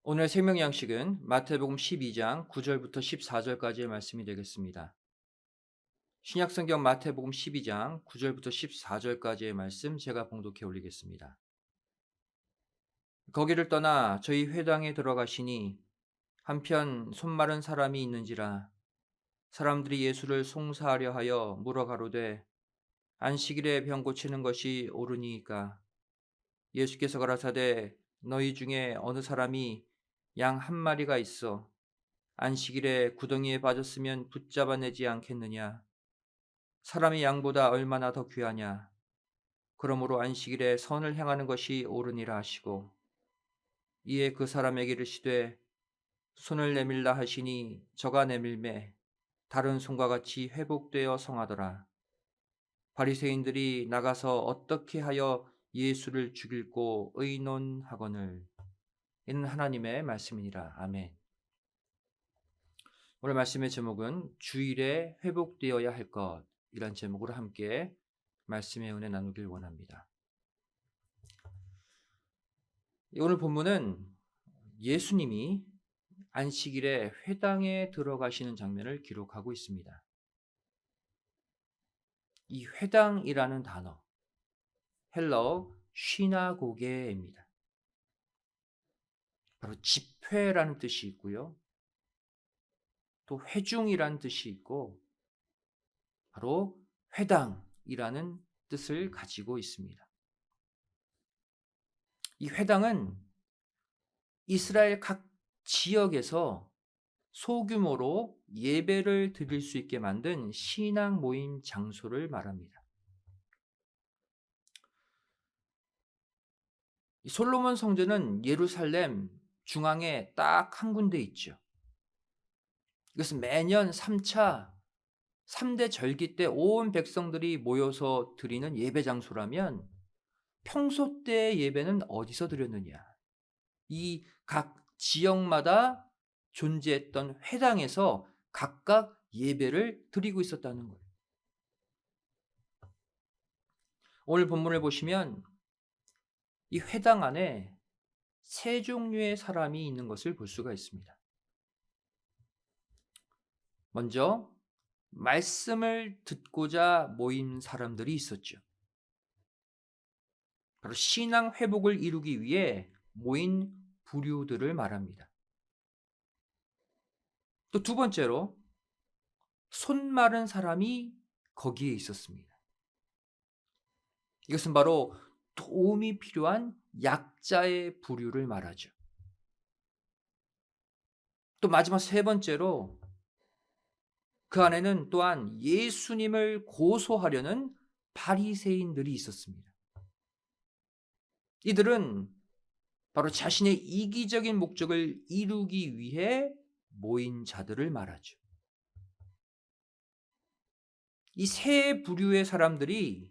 오늘 생명 양식은 마태복음 12장 9절부터 14절까지의 말씀이 되겠습니다. 신약 성경 마태복음 12장 9절부터 14절까지의 말씀 제가 봉독해 올리겠습니다. 거기를 떠나 저희 회당에 들어가시니 한편 손 마른 사람이 있는지라 사람들이 예수를 송사하려 하여 물어 가로되 안식일에 병 고치는 것이 옳으니까 예수께서 가라사대 너희 중에 어느 사람이 양 한 마리가 있어 안식일에 구덩이에 빠졌으면 붙잡아내지 않겠느냐? 사람이 양보다 얼마나 더 귀하냐? 그러므로 안식일에 선을 행하는 것이 옳으니라 하시고 이에 그 사람에게 이르시되 손을 내밀라 하시니 저가 내밀매 다른 손과 같이 회복되어 성하더라. 바리새인들이 나가서 어떻게 하여 예수를 죽일고 의논하거늘. 이는 하나님의 말씀이니라. 아멘. 오늘 말씀의 제목은 주일에 회복되어야 할 것이란 제목으로 함께 말씀의 은혜 나누길 원합니다. 오늘 본문은 예수님이 안식일에 회당에 들어가시는 장면을 기록하고 있습니다. 이 회당이라는 단어, 헬라어 쉬나고게입니다. 바로 집회라는 뜻이 있고요. 또 회중이라는 뜻이 있고 바로 회당이라는 뜻을 가지고 있습니다. 이 회당은 이스라엘 각 지역에서 소규모로 예배를 드릴 수 있게 만든 신앙 모임 장소를 말합니다. 이 솔로몬 성전은 예루살렘 중앙에 딱 한 군데 있죠. 이것은 매년 3대 절기 때 온 백성들이 모여서 드리는 예배 장소라면 평소 때 예배는 어디서 드렸느냐? 이 각 지역마다 존재했던 회당에서 각각 예배를 드리고 있었다는 거예요. 오늘 본문을 보시면 이 회당 안에 세 종류의 사람이 있는 것을 볼 수가 있습니다. 먼저 말씀을 듣고자 모인 사람들이 있었죠. 바로 신앙 회복을 이루기 위해 모인 부류들을 말합니다. 또 두 번째로 손 마른 사람이 거기에 있었습니다. 이것은 바로 도움이 필요한 약자의 부류를 말하죠. 또 마지막 세 번째로 그 안에는 또한 예수님을 고소하려는 바리새인들이 있었습니다. 이들은 바로 자신의 이기적인 목적을 이루기 위해 모인 자들을 말하죠. 이 세 부류의 사람들이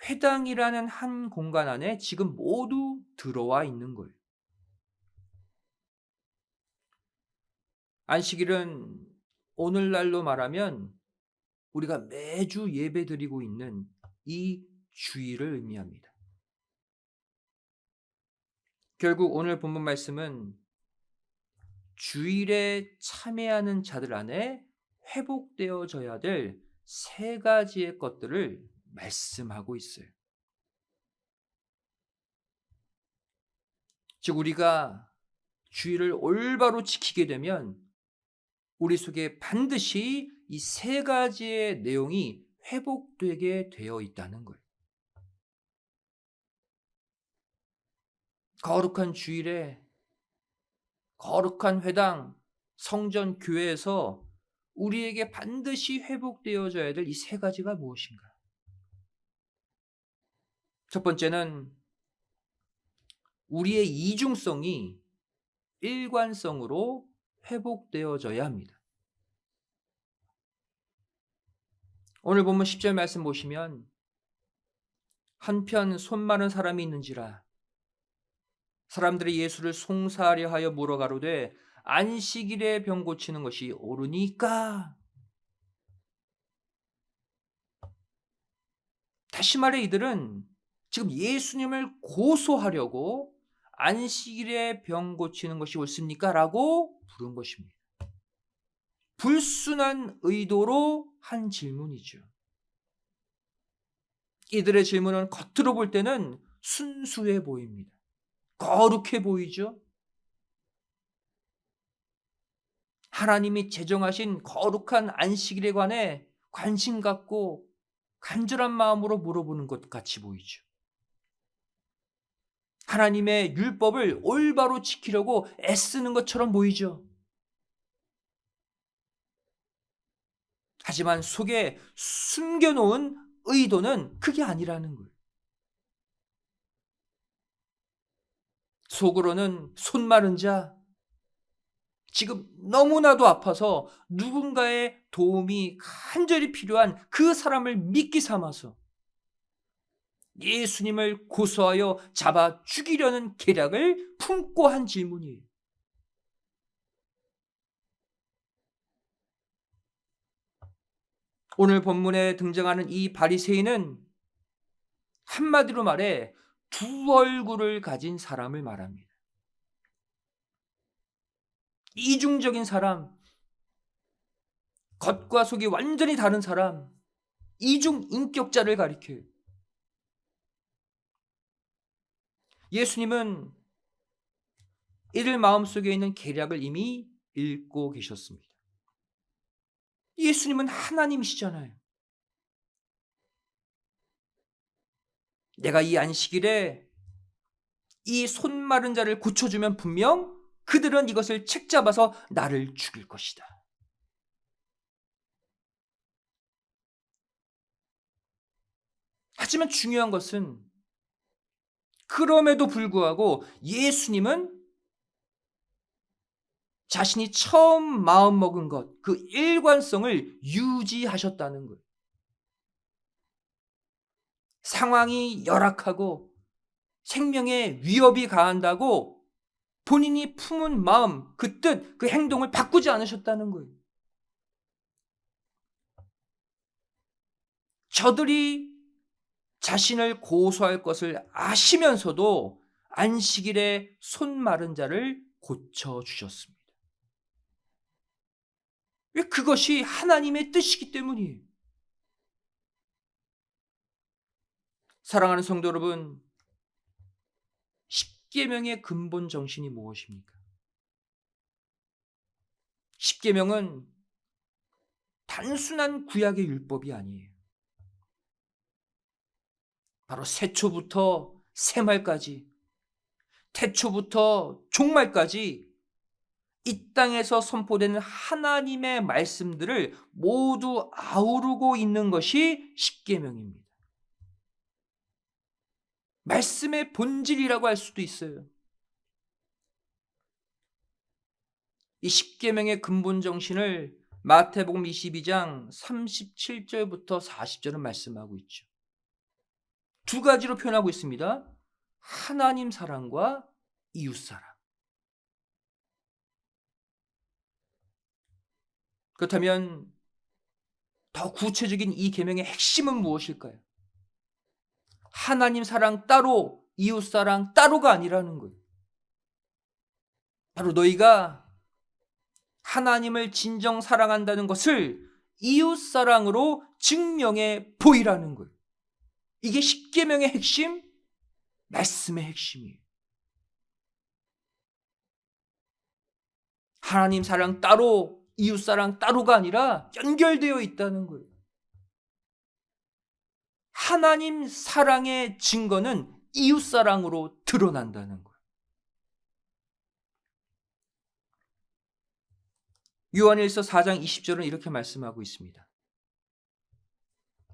회당이라는 한 공간 안에 지금 모두 들어와 있는 거예요. 안식일은 오늘날로 말하면 우리가 매주 예배드리고 있는 이 주일을 의미합니다. 결국 오늘 본문 말씀은 주일에 참여하는 자들 안에 회복되어져야 될 세 가지의 것들을 말씀하고 있어요. 즉 우리가 주일을 올바로 지키게 되면 우리 속에 반드시 이 세 가지의 내용이 회복되게 되어 있다는 거예요. 거룩한 주일에 거룩한 회당, 성전, 교회에서 우리에게 반드시 회복되어져야 될 이 세 가지가 무엇인가? 첫 번째는 우리의 이중성이 일관성으로 회복되어져야 합니다. 오늘 본문 10절 말씀 보시면 한편 손 마른 사람이 있는지라 사람들이 예수를 송사하려 하여 물어 가로되 안식일에 병 고치는 것이 옳으니까. 다시 말해 이들은 지금 예수님을 고소하려고 안식일에 병 고치는 것이 옳습니까? 라고 물은 것입니다. 불순한 의도로 한 질문이죠. 이들의 질문은 겉으로 볼 때는 순수해 보입니다. 거룩해 보이죠? 하나님이 제정하신 거룩한 안식일에 관해 관심 갖고 간절한 마음으로 물어보는 것 같이 보이죠. 하나님의 율법을 올바로 지키려고 애쓰는 것처럼 보이죠. 하지만 속에 숨겨놓은 의도는 그게 아니라는 거예요. 속으로는 손 마른 자, 지금 너무나도 아파서 누군가의 도움이 간절히 필요한 그 사람을 미끼 삼아서 예수님을 고소하여 잡아 죽이려는 계략을 품고 한 질문이에요. 오늘 본문에 등장하는 이 바리새인은 한마디로 말해 두 얼굴을 가진 사람을 말합니다. 이중적인 사람, 겉과 속이 완전히 다른 사람, 이중 인격자를 가리켜요. 예수님은 이들 마음속에 있는 계략을 이미 읽고 계셨습니다. 예수님은 하나님이시잖아요. 내가 이 안식일에 이 손 마른 자를 고쳐주면 분명 그들은 이것을 책잡아서 나를 죽일 것이다. 하지만 중요한 것은 그럼에도 불구하고 예수님은 자신이 처음 마음먹은 것, 그 일관성을 유지하셨다는 거예요. 상황이 열악하고 생명에 위협이 가한다고 본인이 품은 마음, 그 뜻, 그 행동을 바꾸지 않으셨다는 거예요. 저들이 자신을 고소할 것을 아시면서도 안식일에 손 마른 자를 고쳐주셨습니다. 왜? 그것이 하나님의 뜻이기 때문이에요. 사랑하는 성도 여러분, 십계명의 근본 정신이 무엇입니까? 십계명은 단순한 구약의 율법이 아니에요. 바로 세초부터 세말까지, 태초부터 종말까지 이 땅에서 선포되는 하나님의 말씀들을 모두 아우르고 있는 것이 십계명입니다. 말씀의 본질이라고 할 수도 있어요. 이 십계명의 근본 정신을 마태복음 22장 37절부터 40절은 말씀하고 있죠. 두 가지로 표현하고 있습니다. 하나님 사랑과 이웃 사랑. 그렇다면 더 구체적인 이 계명의 핵심은 무엇일까요? 하나님 사랑 따로, 이웃 사랑 따로가 아니라는 거예요. 바로 너희가 하나님을 진정 사랑한다는 것을 이웃 사랑으로 증명해 보이라는 거예요. 이게 십계명의 핵심, 말씀의 핵심이에요. 하나님 사랑 따로, 이웃 사랑 따로가 아니라 연결되어 있다는 거예요. 하나님 사랑의 증거는 이웃 사랑으로 드러난다는 거예요. 요한일서 4장 20절은 이렇게 말씀하고 있습니다.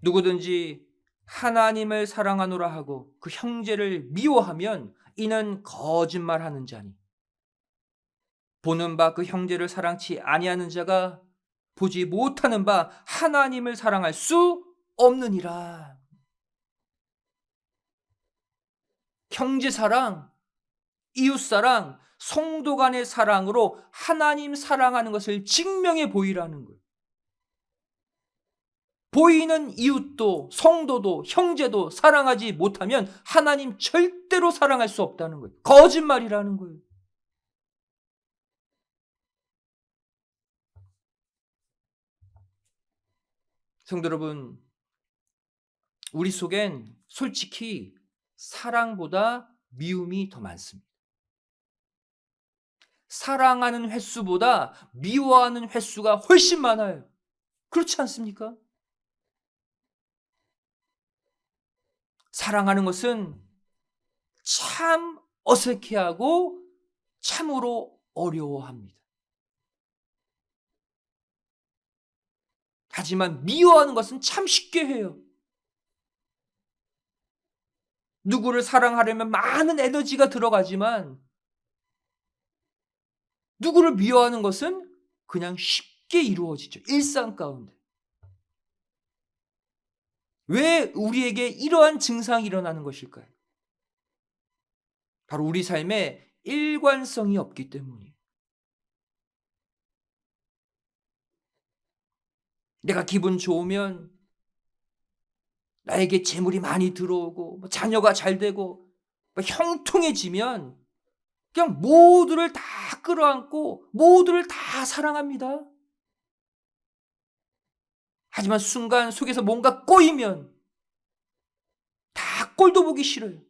누구든지 하나님을 사랑하노라 하고 그 형제를 미워하면 이는 거짓말하는 자니 보는 바 그 형제를 사랑치 아니하는 자가 보지 못하는 바 하나님을 사랑할 수 없느니라. 형제 사랑, 이웃 사랑, 성도 간의 사랑으로 하나님 사랑하는 것을 증명해 보이라는 거예요. 보이는 이웃도 성도도 형제도 사랑하지 못하면 하나님 절대로 사랑할 수 없다는 거예요. 거짓말이라는 거예요. 성도 여러분, 우리 속엔 솔직히 사랑보다 미움이 더 많습니다. 사랑하는 횟수보다 미워하는 횟수가 훨씬 많아요. 그렇지 않습니까? 사랑하는 것은 참 어색해하고 참으로 어려워합니다. 하지만 미워하는 것은 참 쉽게 해요. 누구를 사랑하려면 많은 에너지가 들어가지만 누구를 미워하는 것은 그냥 쉽게 이루어지죠. 일상 가운데. 왜 우리에게 이러한 증상이 일어나는 것일까요? 바로 우리 삶에 일관성이 없기 때문이에요. 내가 기분 좋으면 나에게 재물이 많이 들어오고 자녀가 잘 되고 형통해지면 그냥 모두를 다 끌어안고 모두를 다 사랑합니다. 하지만 순간 속에서 뭔가 꼬이면 다 꼴도 보기 싫어요.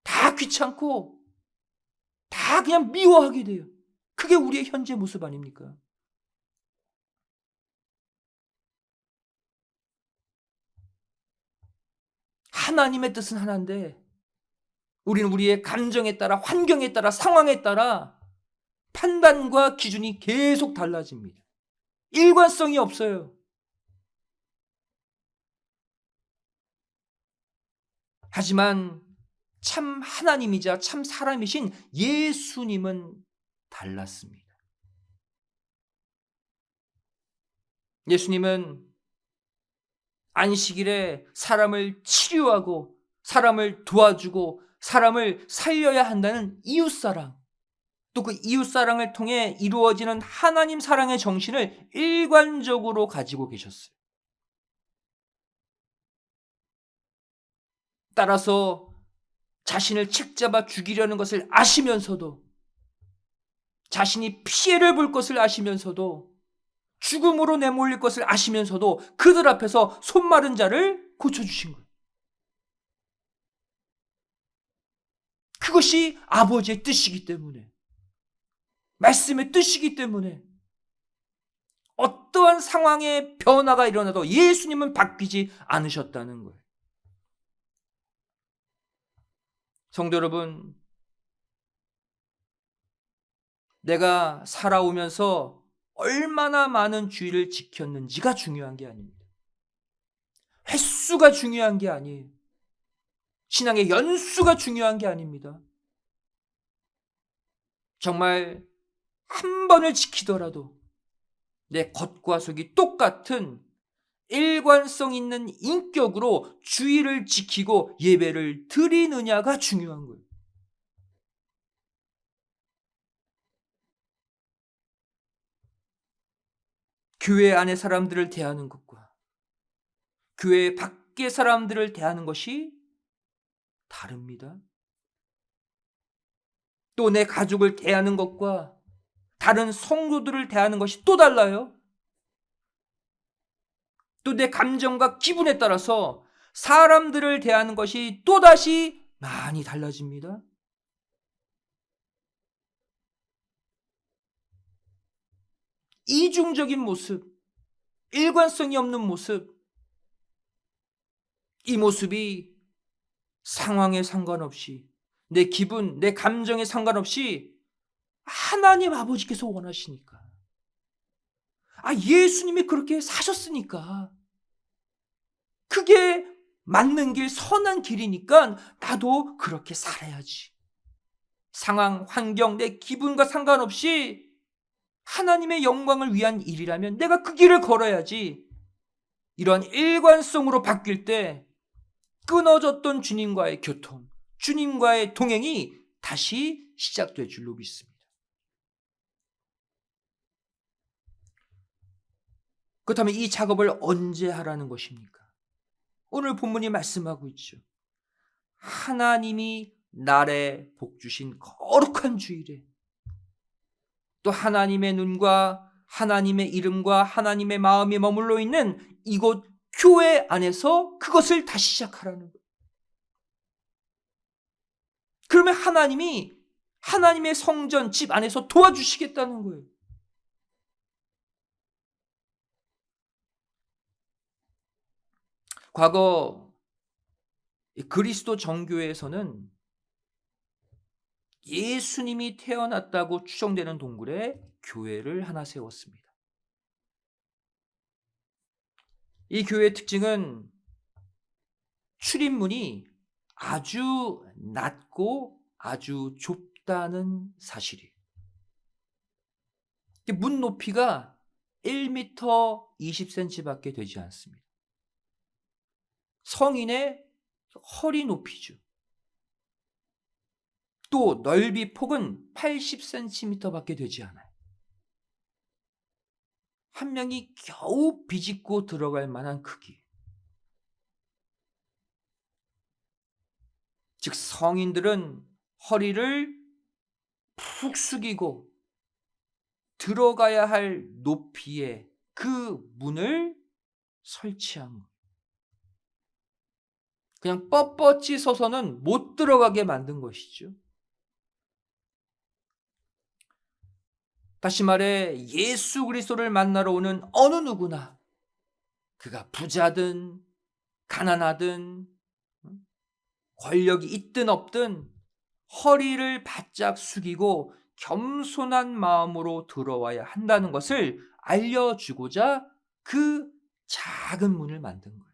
다 귀찮고 다 그냥 미워하게 돼요. 그게 우리의 현재 모습 아닙니까? 하나님의 뜻은 하나인데 우리는 우리의 감정에 따라 환경에 따라 상황에 따라 판단과 기준이 계속 달라집니다. 일관성이 없어요. 하지만 참 하나님이자 참 사람이신 예수님은 달랐습니다. 예수님은 안식일에 사람을 치료하고 사람을 도와주고 사람을 살려야 한다는 이웃사랑, 또 그 이웃사랑을 통해 이루어지는 하나님 사랑의 정신을 일관적으로 가지고 계셨어요. 따라서 자신을 책잡아 죽이려는 것을 아시면서도, 자신이 피해를 볼 것을 아시면서도, 죽음으로 내몰릴 것을 아시면서도 그들 앞에서 손 마른 자를 고쳐주신 거예요. 그것이 아버지의 뜻이기 때문에, 말씀의 뜻이기 때문에 어떠한 상황의 변화가 일어나도 예수님은 바뀌지 않으셨다는 거예요. 성도 여러분, 내가 살아오면서 얼마나 많은 주의를 지켰는지가 중요한 게 아닙니다. 횟수가 중요한 게 아니에요. 신앙의 연수가 중요한 게 아닙니다. 정말 한 번을 지키더라도 내 겉과 속이 똑같은 일관성 있는 인격으로 주의를 지키고 예배를 드리느냐가 중요한 거예요. 교회 안에 사람들을 대하는 것과 교회 밖의 사람들을 대하는 것이 다릅니다. 또 내 가족을 대하는 것과 다른 성도들을 대하는 것이 또 달라요. 또 내 감정과 기분에 따라서 사람들을 대하는 것이 또다시 많이 달라집니다. 이중적인 모습, 일관성이 없는 모습, 이 모습이 상황에 상관없이 내 기분, 내 감정에 상관없이 하나님 아버지께서 원하시니까, 예수님이 그렇게 사셨으니까, 그게 맞는 길, 선한 길이니까 나도 그렇게 살아야지. 상황, 환경, 내 기분과 상관없이 하나님의 영광을 위한 일이라면 내가 그 길을 걸어야지. 이런 일관성으로 바뀔 때 끊어졌던 주님과의 교통, 주님과의 동행이 다시 시작될 줄로 믿습니다. 그렇다면 이 작업을 언제 하라는 것입니까? 오늘 본문이 말씀하고 있죠. 하나님이 날에 복 주신 거룩한 주일에, 또 하나님의 눈과 하나님의 이름과 하나님의 마음이 머물러 있는 이곳 교회 안에서 그것을 다시 시작하라는 거예요. 그러면 하나님이 하나님의 성전 집 안에서 도와주시겠다는 거예요. 과거 그리스도 정교회에서는 예수님이 태어났다고 추정되는 동굴에 교회를 하나 세웠습니다. 이 교회의 특징은 출입문이 아주 낮고 아주 좁다는 사실이에요. 문 높이가 1m 20cm밖에 되지 않습니다. 성인의 허리 높이죠. 또 넓이 폭은 80cm밖에 되지 않아요. 한 명이 겨우 비집고 들어갈 만한 크기. 즉 성인들은 허리를 푹 숙이고 들어가야 할 높이의 그 문을 설치한 거예요. 그냥 뻣뻣이 서서는 못 들어가게 만든 것이죠. 다시 말해 예수 그리스도를 만나러 오는 어느 누구나, 그가 부자든 가난하든 권력이 있든 없든 허리를 바짝 숙이고 겸손한 마음으로 들어와야 한다는 것을 알려주고자 그 작은 문을 만든 거예요.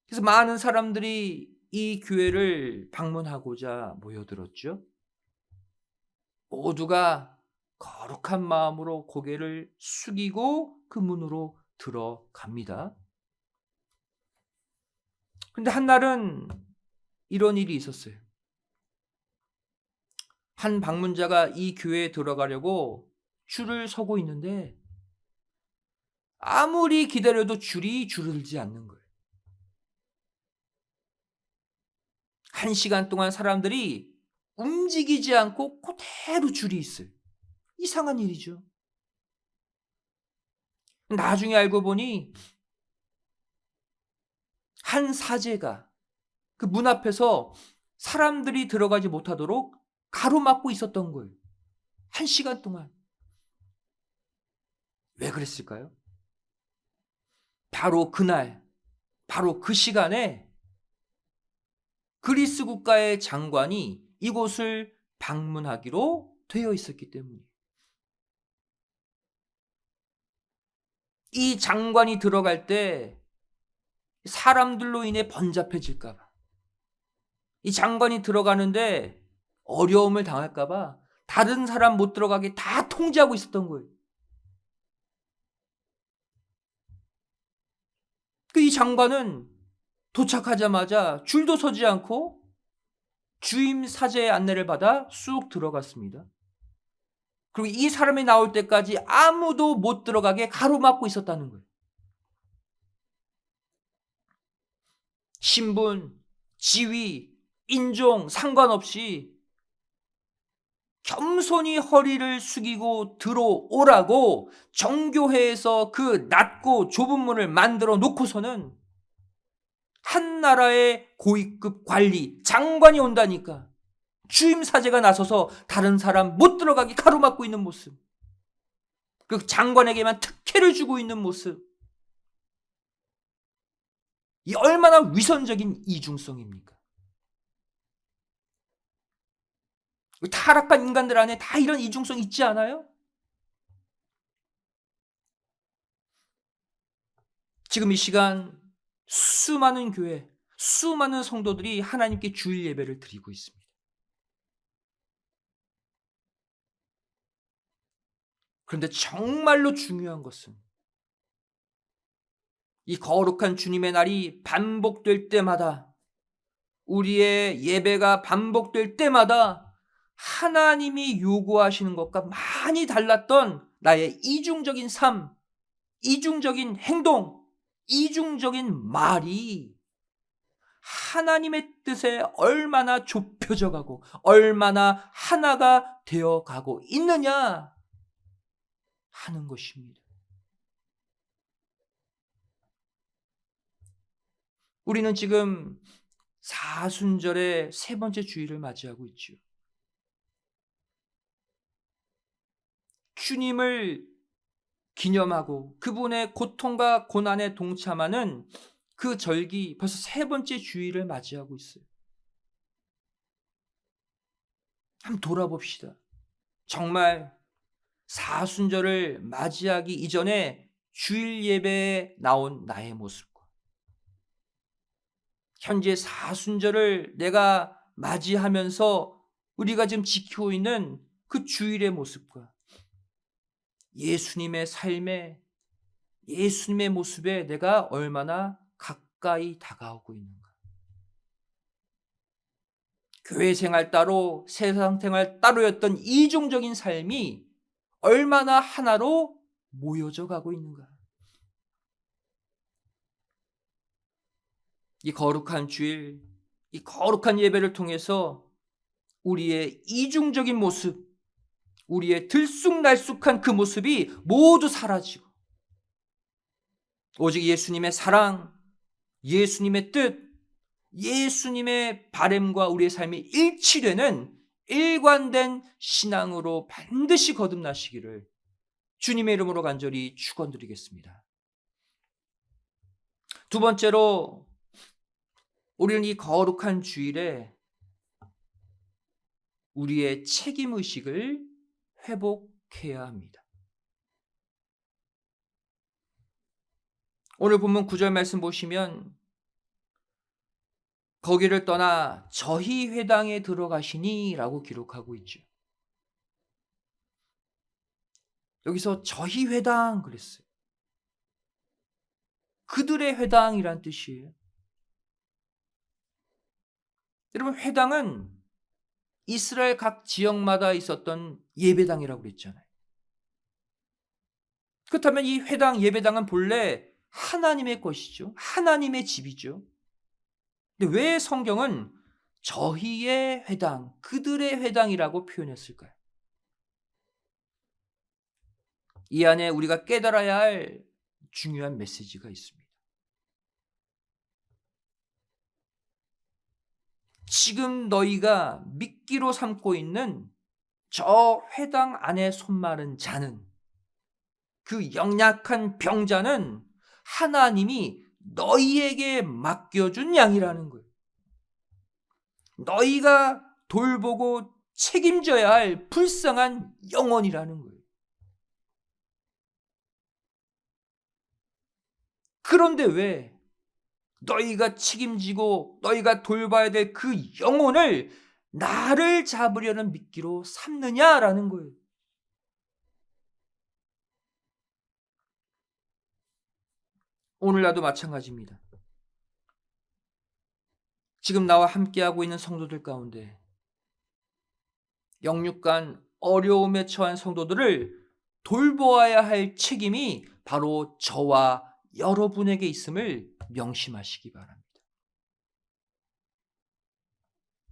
그래서 많은 사람들이 이 교회를 방문하고자 모여들었죠. 모두가 거룩한 마음으로 고개를 숙이고 그 문으로 들어갑니다. 근데 한날은 이런 일이 있었어요. 한 방문자가 이 교회에 들어가려고 줄을 서고 있는데 아무리 기다려도 줄이 줄어들지 않는 거예요. 1시간 동안 사람들이 움직이지 않고 그대로 줄이 있어요. 이상한 일이죠. 나중에 알고 보니 한 사제가 그 문 앞에서 사람들이 들어가지 못하도록 가로막고 있었던 거예요. 1시간 동안. 왜 그랬을까요? 바로 그날, 바로 그 시간에 그리스 국가의 장관이 이곳을 방문하기로 되어 있었기 때문이에요. 이 장관이 들어갈 때 사람들로 인해 번잡해질까 봐, 이 장관이 들어가는데 어려움을 당할까 봐 다른 사람 못 들어가게 다 통제하고 있었던 거예요. 이 장관은 도착하자마자 줄도 서지 않고 주임 사제의 안내를 받아 쑥 들어갔습니다. 그리고 이 사람이 나올 때까지 아무도 못 들어가게 가로막고 있었다는 거예요. 신분, 지위, 인종 상관없이 겸손히 허리를 숙이고 들어오라고 정교회에서 그 낮고 좁은 문을 만들어 놓고서는 한 나라의 고위급 관리, 장관이 온다니까 주임 사제가 나서서 다른 사람 못 들어가게 가로막고 있는 모습, 그 장관에게만 특혜를 주고 있는 모습, 이 얼마나 위선적인 이중성입니까? 타락한 인간들 안에 다 이런 이중성 있지 않아요? 지금 이 시간 수많은 교회, 수많은 성도들이 하나님께 주일 예배를 드리고 있습니다. 그런데 정말로 중요한 것은 이 거룩한 주님의 날이 반복될 때마다, 우리의 예배가 반복될 때마다 하나님이 요구하시는 것과 많이 달랐던 나의 이중적인 삶, 이중적인 행동, 이중적인 말이 하나님의 뜻에 얼마나 좁혀져 가고 얼마나 하나가 되어 가고 있느냐 하는 것입니다. 우리는 지금 사순절의 세 번째 주일을 맞이하고 있죠. 주님을 기념하고 그분의 고통과 고난에 동참하는 그 절기 벌써 세 번째 주일을 맞이하고 있어요. 한번 돌아봅시다. 정말 사순절을 맞이하기 이전에 주일 예배에 나온 나의 모습과 현재 사순절을 내가 맞이하면서 우리가 지금 지키고 있는 그 주일의 모습과 예수님의 삶에, 예수님의 모습에 내가 얼마나 가까이 다가오고 있는가. 교회 생활 따로 세상 생활 따로였던 이중적인 삶이 얼마나 하나로 모여져 가고 있는가. 이 거룩한 주일, 이 거룩한 예배를 통해서 우리의 이중적인 모습, 우리의 들쑥날쑥한 그 모습이 모두 사라지고 오직 예수님의 사랑, 예수님의 뜻, 예수님의 바램과 우리의 삶이 일치되는 일관된 신앙으로 반드시 거듭나시기를 주님의 이름으로 간절히 축원드리겠습니다. 두 번째로 우리는 이 거룩한 주일에 우리의 책임의식을 회복해야 합니다. 오늘 본문 9절 말씀 보시면 거기를 떠나 저희 회당에 들어가시니 라고 기록하고 있죠. 여기서 저희 회당 그랬어요. 그들의 회당이란 뜻이에요. 여러분, 회당은 이스라엘 각 지역마다 있었던 예배당이라고 그랬잖아요. 그렇다면 이 회당, 예배당은 본래 하나님의 것이죠. 하나님의 집이죠. 근데 왜 성경은 저희의 회당, 그들의 회당이라고 표현했을까요? 이 안에 우리가 깨달아야 할 중요한 메시지가 있습니다. 지금 너희가 미끼로 삼고 있는 저 회당 안에 손마른 자는, 그 연약한 병자는 하나님이 너희에게 맡겨준 양이라는 거예요. 너희가 돌보고 책임져야 할 불쌍한 영혼이라는 거예요. 그런데 왜 너희가 책임지고 너희가 돌봐야 될 그 영혼을 나를 잡으려는 미끼로 삼느냐라는 거예요. 오늘날도 마찬가지입니다. 지금 나와 함께하고 있는 성도들 가운데 영육간 어려움에 처한 성도들을 돌보아야 할 책임이 바로 저와 여러분에게 있음을 명심하시기 바랍니다.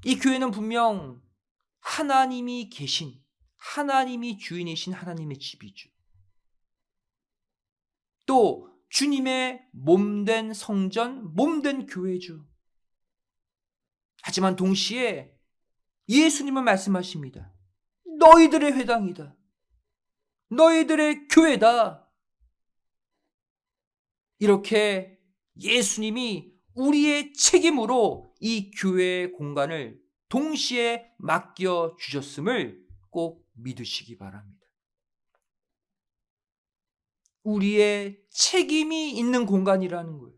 이 교회는 분명 하나님이 계신, 하나님이 주인이신 하나님의 집이죠. 또 주님의 몸된 성전, 몸된 교회죠. 하지만 동시에 예수님은 말씀하십니다. 너희들의 회당이다. 너희들의 교회다. 이렇게 예수님이 우리의 책임으로 이 교회의 공간을 동시에 맡겨주셨음을 꼭 믿으시기 바랍니다. 우리의 책임이 있는 공간이라는 거예요.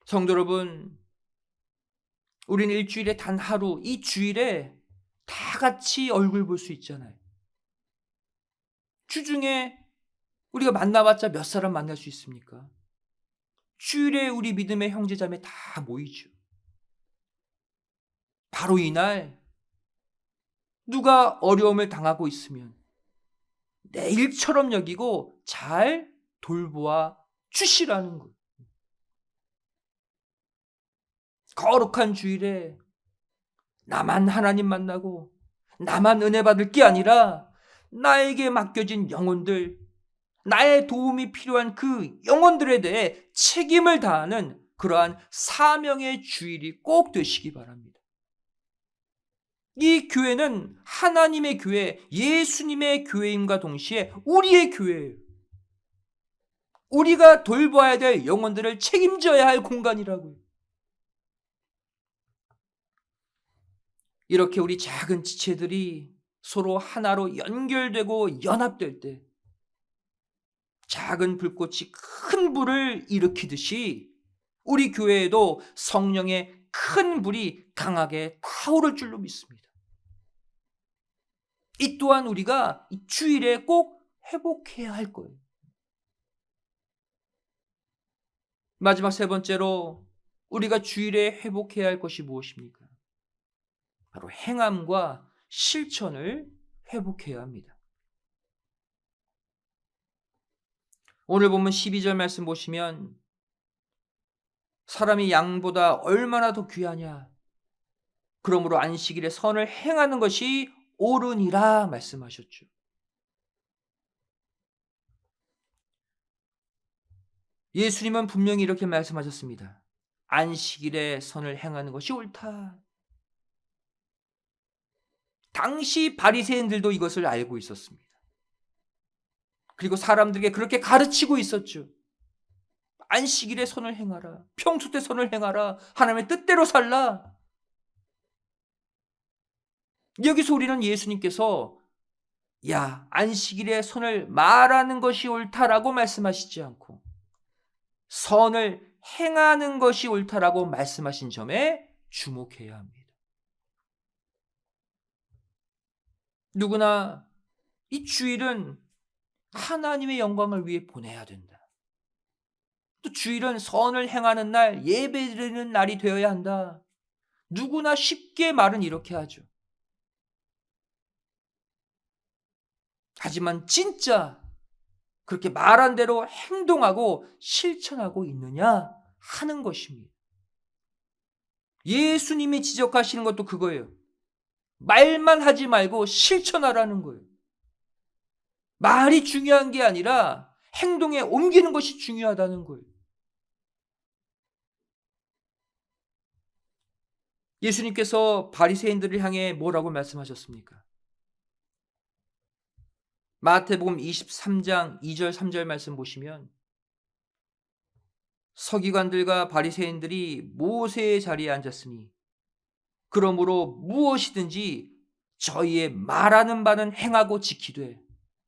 성도 여러분, 우리는 일주일에 단 하루, 이 주일에 다 같이 얼굴 볼 수 있잖아요. 주중에 우리가 만나봤자 몇 사람 만날 수 있습니까? 주일에 우리 믿음의 형제자매 다 모이죠. 바로 이날 누가 어려움을 당하고 있으면 내 일처럼 여기고 잘 돌보아 주시라는 것. 거룩한 주일에 나만 하나님 만나고 나만 은혜 받을 게 아니라 나에게 맡겨진 영혼들, 나의 도움이 필요한 그 영혼들에 대해 책임을 다하는 그러한 사명의 주일이 꼭 되시기 바랍니다. 이 교회는 하나님의 교회, 예수님의 교회임과 동시에 우리의 교회예요. 우리가 돌봐야 될 영혼들을 책임져야 할 공간이라고요. 이렇게 우리 작은 지체들이 서로 하나로 연결되고 연합될 때 작은 불꽃이 큰 불을 일으키듯이 우리 교회에도 성령의 큰 불이 강하게 타오를 줄로 믿습니다. 이 또한 우리가 이 주일에 꼭 회복해야 할 거예요. 마지막 세 번째로 우리가 주일에 회복해야 할 것이 무엇입니까? 바로 행함과 실천을 회복해야 합니다. 오늘 본문 12절 말씀 보시면 사람이 양보다 얼마나 더 귀하냐. 그러므로 안식일에 선을 행하는 것이 옳으니라 말씀하셨죠. 예수님은 분명히 이렇게 말씀하셨습니다. 안식일에 선을 행하는 것이 옳다. 당시 바리새인들도 이것을 알고 있었습니다. 그리고 사람들에게 그렇게 가르치고 있었죠. 안식일에 선을 행하라. 평소 때 선을 행하라. 하나님의 뜻대로 살라. 여기서 우리는 예수님께서 안식일에 선을 말하는 것이 옳다라고 말씀하시지 않고 선을 행하는 것이 옳다라고 말씀하신 점에 주목해야 합니다. 누구나 이 주일은 하나님의 영광을 위해 보내야 된다. 또 주일은 선을 행하는 날, 예배드리는 날이 되어야 한다. 누구나 쉽게 말은 이렇게 하죠. 하지만 진짜 그렇게 말한 대로 행동하고 실천하고 있느냐 하는 것입니다. 예수님이 지적하시는 것도 그거예요. 말만 하지 말고 실천하라는 거예요. 말이 중요한 게 아니라 행동에 옮기는 것이 중요하다는 거예요. 예수님께서 바리새인들을 향해 뭐라고 말씀하셨습니까? 마태복음 23장 2절 3절 말씀 보시면 서기관들과 바리새인들이 모세의 자리에 앉았으니 그러므로 무엇이든지 저희의 말하는 바는 행하고 지키되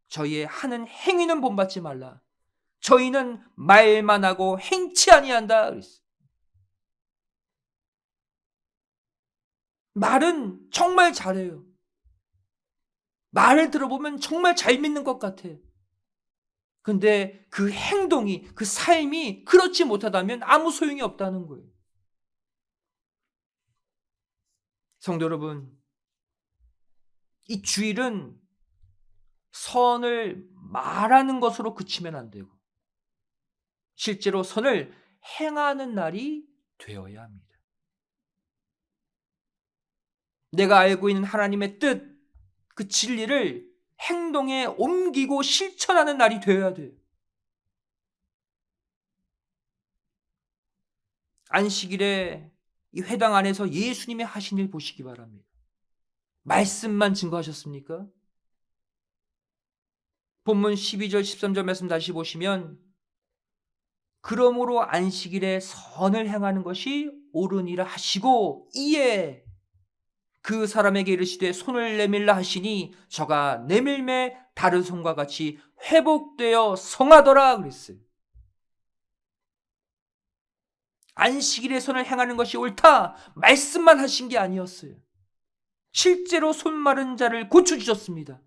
저희의 하는 행위는 본받지 말라. 저희는 말만 하고 행치 아니한다 그랬어요. 말은 정말 잘해요. 말을 들어보면 정말 잘 믿는 것 같아. 근데 그 행동이, 그 삶이 그렇지 못하다면 아무 소용이 없다는 거예요. 성도 여러분, 이 주일은 선을 말하는 것으로 그치면 안 되고 실제로 선을 행하는 날이 되어야 합니다. 내가 알고 있는 하나님의 뜻, 그 진리를 행동에 옮기고 실천하는 날이 되어야 돼요. 안식일에 이 회당 안에서 예수님이 하신 일 보시기 바랍니다. 말씀만 증거하셨습니까? 본문 12절 13절 말씀 다시 보시면 그러므로 안식일에 선을 행하는 것이 옳으니라 하시고 이에 그 사람에게 이르시되 손을 내밀라 하시니 저가 내밀매 다른 손과 같이 회복되어 성하더라 그랬어요. 안식일에 선을 행하는 것이 옳다 말씀만 하신 게 아니었어요. 실제로 손 마른 자를 고쳐주셨습니다.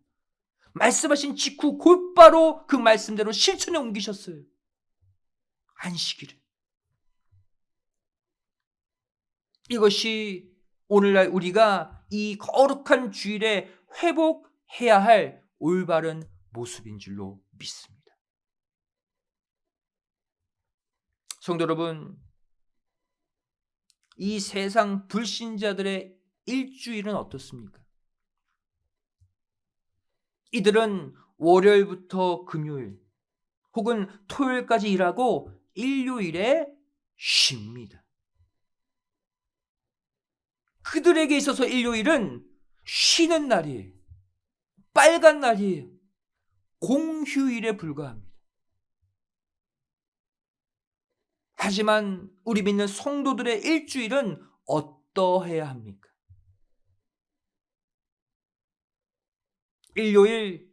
말씀하신 직후 곧바로 그 말씀대로 실천에 옮기셨어요. 안식일에. 이것이 오늘날 우리가 이 거룩한 주일에 회복해야 할 올바른 모습인 줄로 믿습니다. 성도 여러분, 이 세상 불신자들의 일주일은 어떻습니까? 이들은 월요일부터 금요일 혹은 토요일까지 일하고 일요일에 쉽니다. 그들에게 있어서 일요일은 쉬는 날이에요. 빨간 날이에요. 공휴일에 불과합니다. 하지만 우리 믿는 성도들의 일주일은 어떠해야 합니까? 일요일,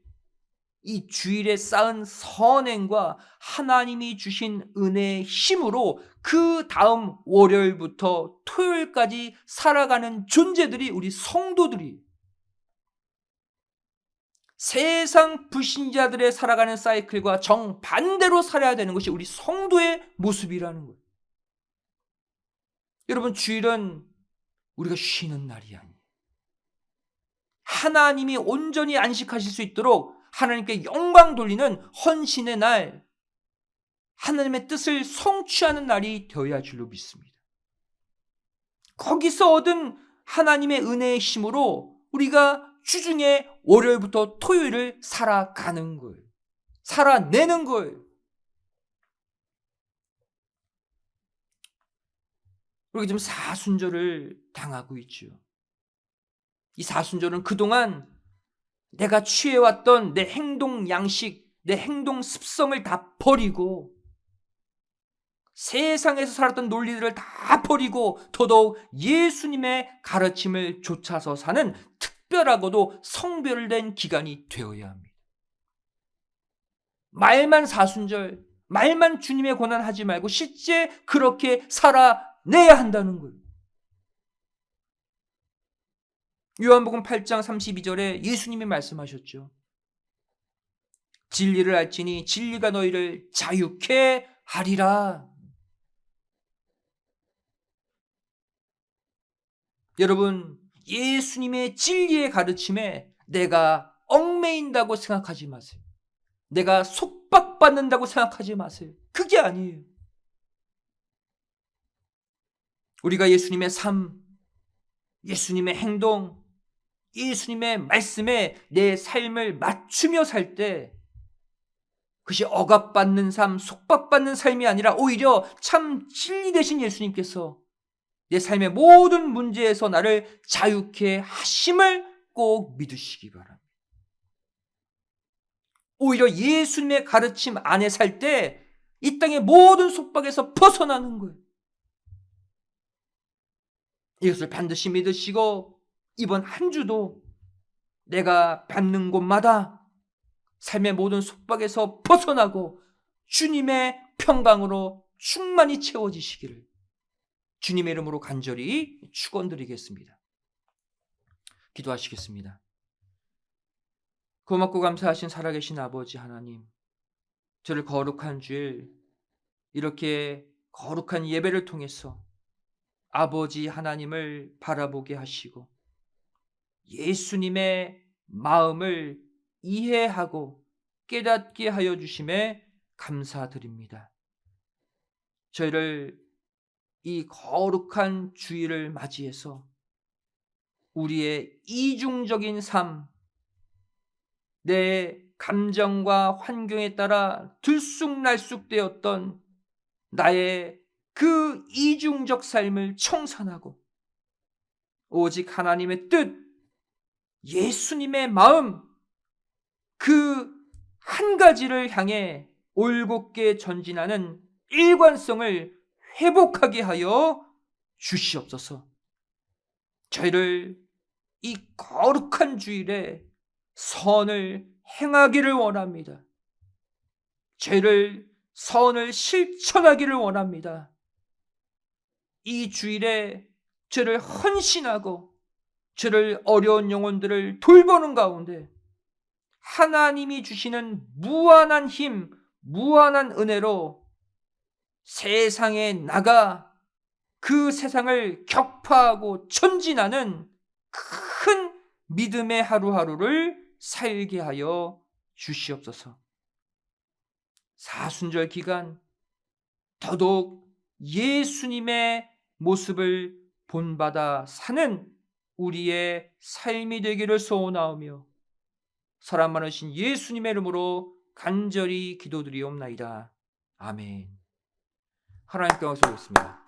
이 주일에 쌓은 선행과 하나님이 주신 은혜의 힘으로 그 다음 월요일부터 토요일까지 살아가는 존재들이 우리 성도들이, 세상 불신자들의 살아가는 사이클과 정반대로 살아야 되는 것이 우리 성도의 모습이라는 거예요. 여러분, 주일은 우리가 쉬는 날이 아니에요. 하나님이 온전히 안식하실 수 있도록 하나님께 영광 돌리는 헌신의 날, 하나님의 뜻을 성취하는 날이 되어야 할 줄로 믿습니다. 거기서 얻은 하나님의 은혜의 힘으로 우리가 주중에 월요일부터 토요일을 살아가는 거예요. 살아내는 거예요. 우리가 지금 사순절을 당하고 있죠. 이 사순절은 그동안 내가 취해왔던 내 행동 양식, 내 행동 습성을 다 버리고 세상에서 살았던 논리들을 다 버리고 더더욱 예수님의 가르침을 쫓아서 사는 특별하고도 성별된 기간이 되어야 합니다. 말만 사순절, 말만 주님의 권한 하지 말고 실제 그렇게 살아내야 한다는 거예요. 요한복음 8장 32절에 예수님이 말씀하셨죠. 진리를 알지니 진리가 너희를 자유케 하리라. 여러분, 예수님의 진리의 가르침에 내가 얽매인다고 생각하지 마세요. 내가 속박받는다고 생각하지 마세요. 그게 아니에요. 우리가 예수님의 삶, 예수님의 행동, 예수님의 말씀에 내 삶을 맞추며 살 때 그것이 억압받는 삶, 속박받는 삶이 아니라 오히려 참 진리 되신 예수님께서 내 삶의 모든 문제에서 나를 자유케 하심을 꼭 믿으시기 바랍니다. 오히려 예수님의 가르침 안에 살 때 이 땅의 모든 속박에서 벗어나는 거예요. 이것을 반드시 믿으시고 이번 한 주도 내가 밟는 곳마다 삶의 모든 속박에서 벗어나고 주님의 평강으로 충만히 채워지시기를 주님의 이름으로 간절히 축원드리겠습니다. 기도하시겠습니다. 고맙고 감사하신 살아계신 아버지 하나님, 저를 거룩한 주일 이렇게 거룩한 예배를 통해서 아버지 하나님을 바라보게 하시고 예수님의 마음을 이해하고 깨닫게 하여 주심에 감사드립니다. 저희를 이 거룩한 주일을 맞이해서 우리의 이중적인 삶, 내 감정과 환경에 따라 들쑥날쑥되었던 나의 그 이중적 삶을 청산하고 오직 하나님의 뜻, 예수님의 마음, 그 한 가지를 향해 올곧게 전진하는 일관성을 회복하게 하여 주시옵소서. 저희를 이 거룩한 주일에 선을 행하기를 원합니다. 저희를 선을 실천하기를 원합니다. 이 주일에 저를 헌신하고 저를 어려운 영혼들을 돌보는 가운데 하나님이 주시는 무한한 힘, 무한한 은혜로 세상에 나가 그 세상을 격파하고 전진하는 큰 믿음의 하루하루를 살게 하여 주시옵소서. 사순절 기간 더더욱 예수님의 모습을 본받아 사는 우리의 삶이 되기를 소원하오며 사랑 많으신 예수님의 이름으로 간절히 기도드리옵나이다. 아멘. 하나님께 감사드리겠습니다.